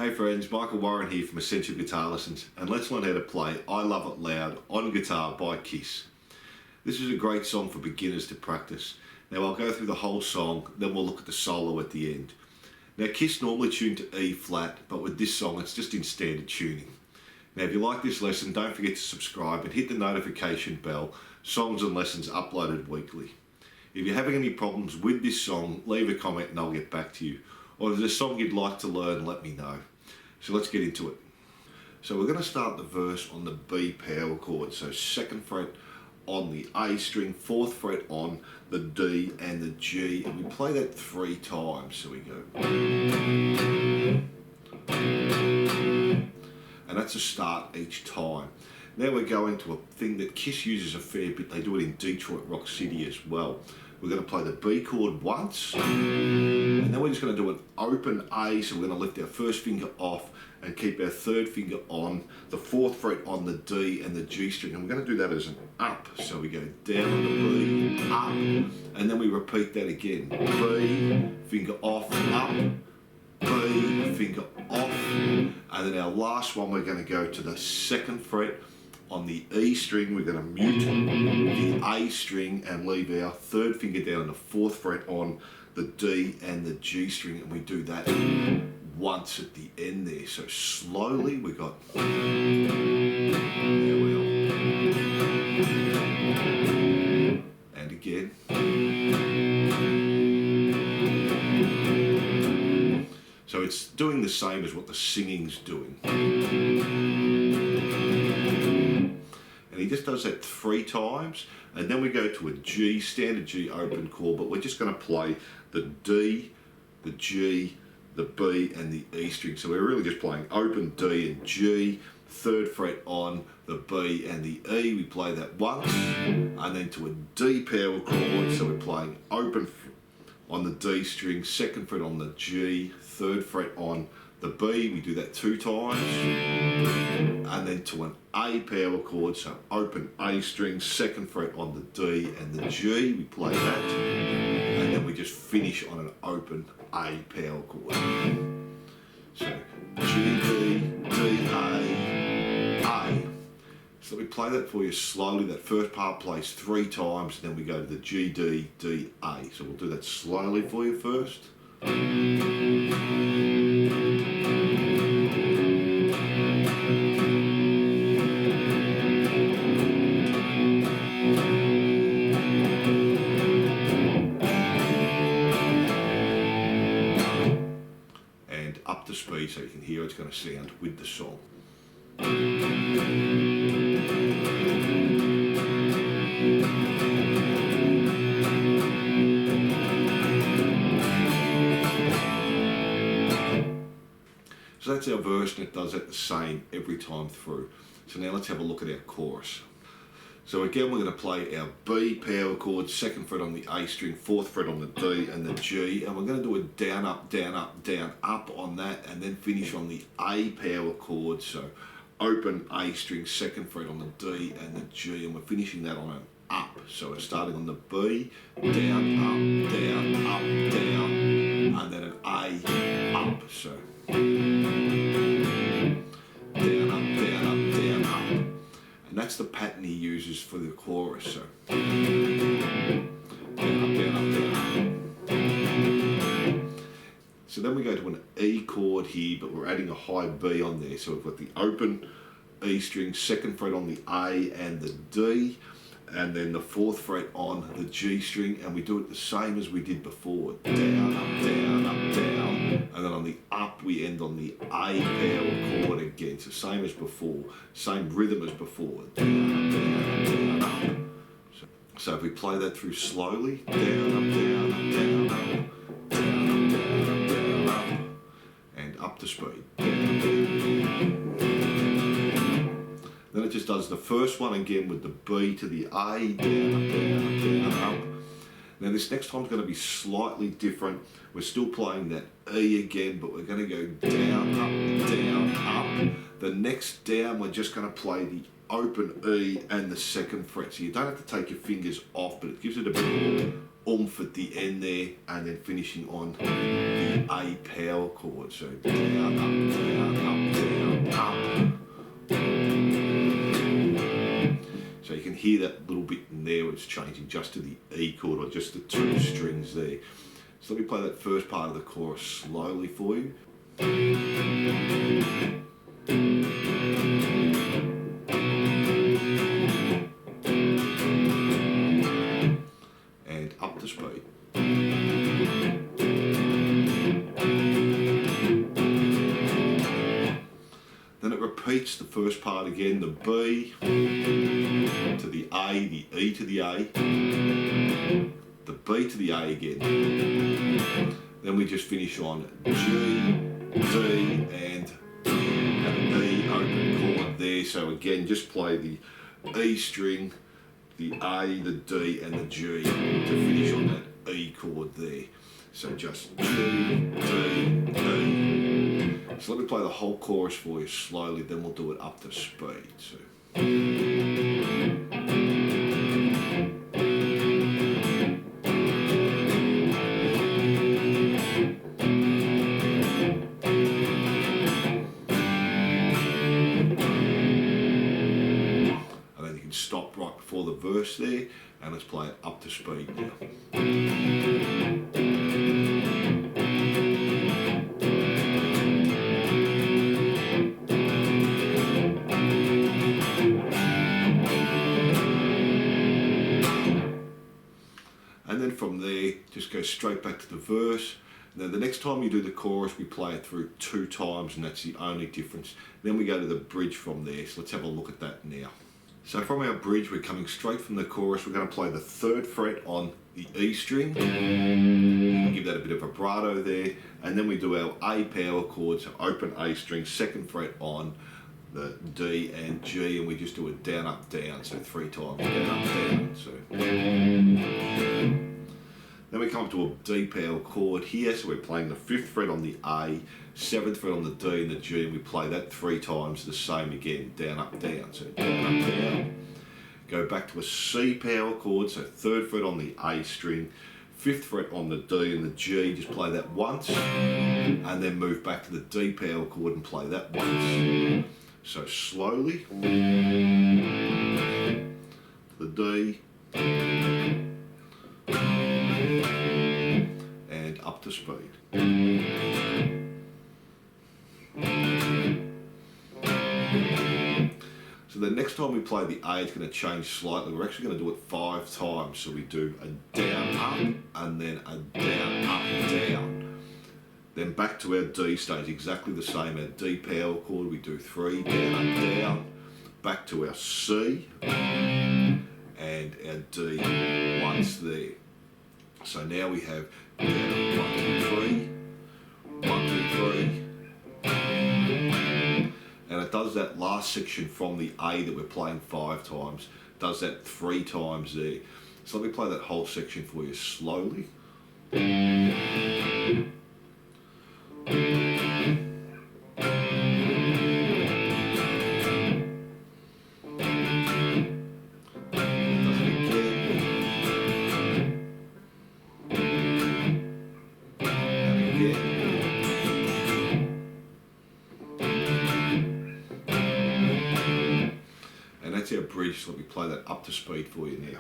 Hey friends, Michael Warren here from Essential Guitar Lessons, and let's learn how to play I Love It Loud on guitar by Kiss. This is a great song for beginners to practice. Now I'll go through the whole song, then we'll look at the solo at the end. Now Kiss normally tune to E flat, but with this song it's just in standard tuning. Now if you like this lesson, don't forget to subscribe and hit the notification bell. Songs and lessons uploaded weekly. If you're having any problems with this song, leave a comment and I'll get back to you. Or if there's a song you'd like to learn, let me know. So let's get into it. So we're going to start the verse on the B power chord. So 2nd fret on the A string, 4th fret on the D and the G, and we play that 3 times. So we go. And that's a start each time. Now we're going to a thing that Kiss uses a fair bit. They do it in Detroit Rock City as well. We're going to play the B chord once, and then we're just going to do an open A, so we're going to lift our first finger off and keep our 3rd finger on the 4th fret on the D and the G string, and we're going to do that as an up. So we go down on the B, up, and then we repeat that again. B, finger off, up, B, finger off, and then our last one we're going to go to the 2nd fret on the E string. We're going to mute the A string and leave our 3rd finger down on the 4th fret on the D and the G string, and we do that once at the end there. So slowly we got, there we are, and again, so it's doing the same as what the singing's doing. And he just does that 3 times, and then we go to a G, standard G open chord, but we're just going to play the D, the G, the B and the E string. So we're really just playing open D and G, 3rd fret on the B and the E. We play that once, and then to a D power chord, so we're playing open on the D string, 2nd fret on the G, 3rd fret on the B, we do that 2 times, and then to an A power chord, so open A string, 2nd fret on the D and the G, we play that, and then we just finish on an open A power chord. So G, D, D, A. So we play that for you slowly. That first part plays 3 times, and then we go to the G, D, D, A. So we'll do that slowly for you first. And up to speed so you can hear it's going to sound with the song. So that's our verse, and it does that the same every time through. So now let's have a look at our chorus. So again, we're going to play our B power chord, 2nd fret on the A string, 4th fret on the D and the G, and we're going to do a down, up, down, up, down, up on that, and then finish on the A power chord, so open A string, 2nd fret on the D and the G, and we're finishing that on an up. So we're starting on the B, down, up, down, up, down, and then an A, up, so down, up, down, up, down, up. And that's the pattern he uses for the chorus. So down, up, down, up, down, up. So then we go to an E chord here, but we're adding a high B on there. So we've got the open E string, 2nd fret on the A and the D, and then the 4th fret on the G string, and we do it the same as we did before. Down, up, down, up, down, and then on the up we end on the A power chord again. So same as before, same rhythm as before. Down, up, down, down, up. So if we play that through slowly, down, up, down, up, down, up, down, up, down, up, down, up, and up to speed. Then it just does the first one again with the B to the A, down, up, down, up, down, up. Now this next time's going to be slightly different. We're still playing that E again, but we're going to go down, up, down, up. The next down, we're just going to play the open E and the 2nd fret. So you don't have to take your fingers off, but it gives it a bit more oomph at the end there, and then finishing on the A power chord. So down, up, down, hear that little bit in there where it's changing just to the E chord or just the two strings there. So let me play that first part of the chorus slowly for you. And up to speed. Then it repeats the first part again, the B to the A, the E to the A, the B to the A again. Then we just finish on G, D, and an E open chord there. So again, just play the E string, the A, the D, and the G to finish on that E chord there. So just G, D, E. So let me play the whole chorus for you slowly, then we'll do it up to speed. So. And then you can stop right before the verse there, and let's play it up to speed now. And then from there, just go straight back to the verse. And then the next time you do the chorus, we play it through 2 times, and that's the only difference. Then we go to the bridge from there, so let's have a look at that now. So from our bridge, we're coming straight from the chorus. We're going to play the 3rd fret on the E string. Give that a bit of vibrato there. And then we do our A power chord, so open A string, 2nd fret on the D and G, and we just do it down, up, down, so 3 times, down, up, down. So. Then we come up to a D power chord here, so we're playing the 5th fret on the A, 7th fret on the D and the G, and we play that 3 times, the same again, down, up, down, so down, up, down. Go back to a C power chord, so 3rd fret on the A string, 5th fret on the D and the G, just play that once, and then move back to the D power chord and play that once. So slowly, to the D, and up to speed. So the next time we play the A, it's going to change slightly. We're actually going to do it 5 times. So we do a down, up, and then a down, up, down. Then back to our D stage, exactly the same. Our D power chord, we do 3, down, up, down. Back to our C, and our D once there. So now we have down, 1, 2, 3, 1, 2, 3. And it does that last section from the A that we're playing 5 times, does that 3 times there. So let me play that whole section for you slowly. And that's our bridge, so let me play that up to speed for you now.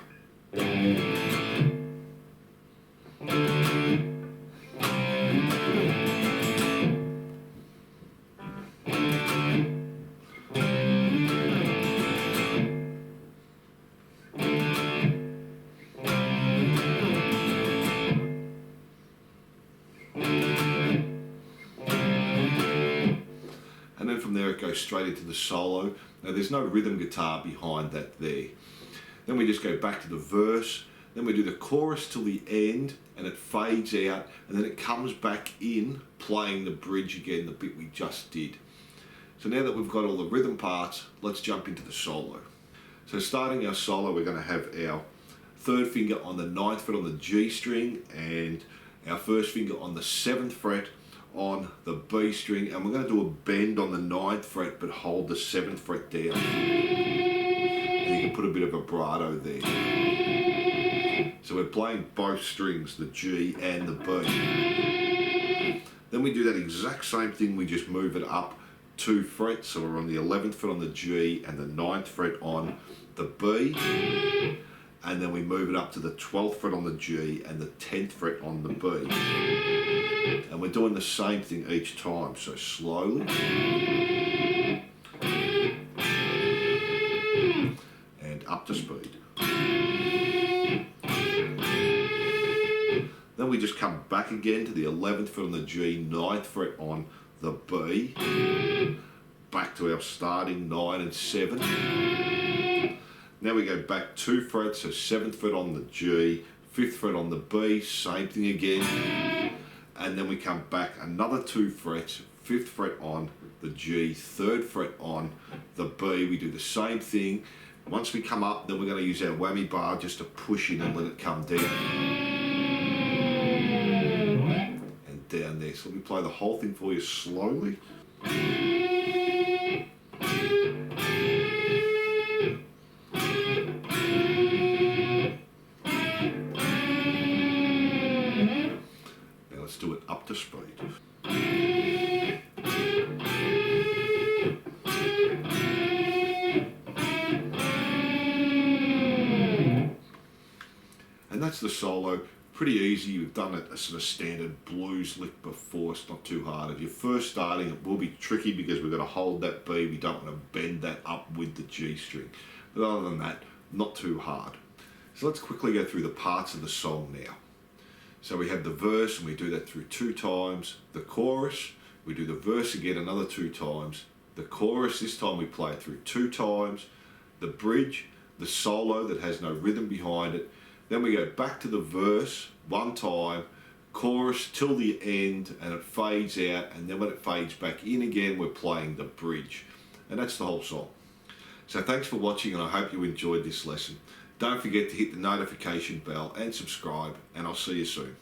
And then from there it goes straight into the solo. Now there's no rhythm guitar behind that there. Then we just go back to the verse, then we do the chorus till the end, and it fades out, and then it comes back in playing the bridge again, the bit we just did. So now that we've got all the rhythm parts, let's jump into the solo. So starting our solo, we're going to have our 3rd finger on the 9th fret on the G string, and our 1st finger on the 7th fret on the B string, and we're going to do a bend on the 9th fret but hold the 7th fret down. And you can put a bit of vibrato there. So we're playing both strings, the G and the B. Then we do that exact same thing, we just move it up 2 frets, so we're on the 11th fret on the G and the 9th fret on the B, and then we move it up to the 12th fret on the G and the 10th fret on the B. And we're doing the same thing each time, so slowly. And up to speed. Then we just come back again to the 11th fret on the G, 9th fret on the B, back to our starting 9 and 7. Now we go back 2 frets, so 7th fret on the G, 5th fret on the B, same thing again. And then we come back another 2 frets, 5th fret on the G, 3rd fret on the B. We do the same thing. Once we come up, then we're going to use our whammy bar just to push in and let it come down. And down there. So let me play the whole thing for you slowly. Now let's do it up to speed. And that's the solo. Pretty easy. We've done a sort of standard blues lick before. It's not too hard. If you're first starting, it will be tricky because we've got to hold that B. We don't want to bend that up with the G string. But other than that, not too hard. So let's quickly go through the parts of the song now. So we have the verse, and we do that through 2 times. The chorus, we do the verse again another 2 times. The chorus, this time we play it through 2 times. The bridge, the solo that has no rhythm behind it. Then we go back to the verse 1 time, chorus till the end, and it fades out, and then when it fades back in again, we're playing the bridge. And that's the whole song. So thanks for watching, and I hope you enjoyed this lesson. Don't forget to hit the notification bell and subscribe, and I'll see you soon.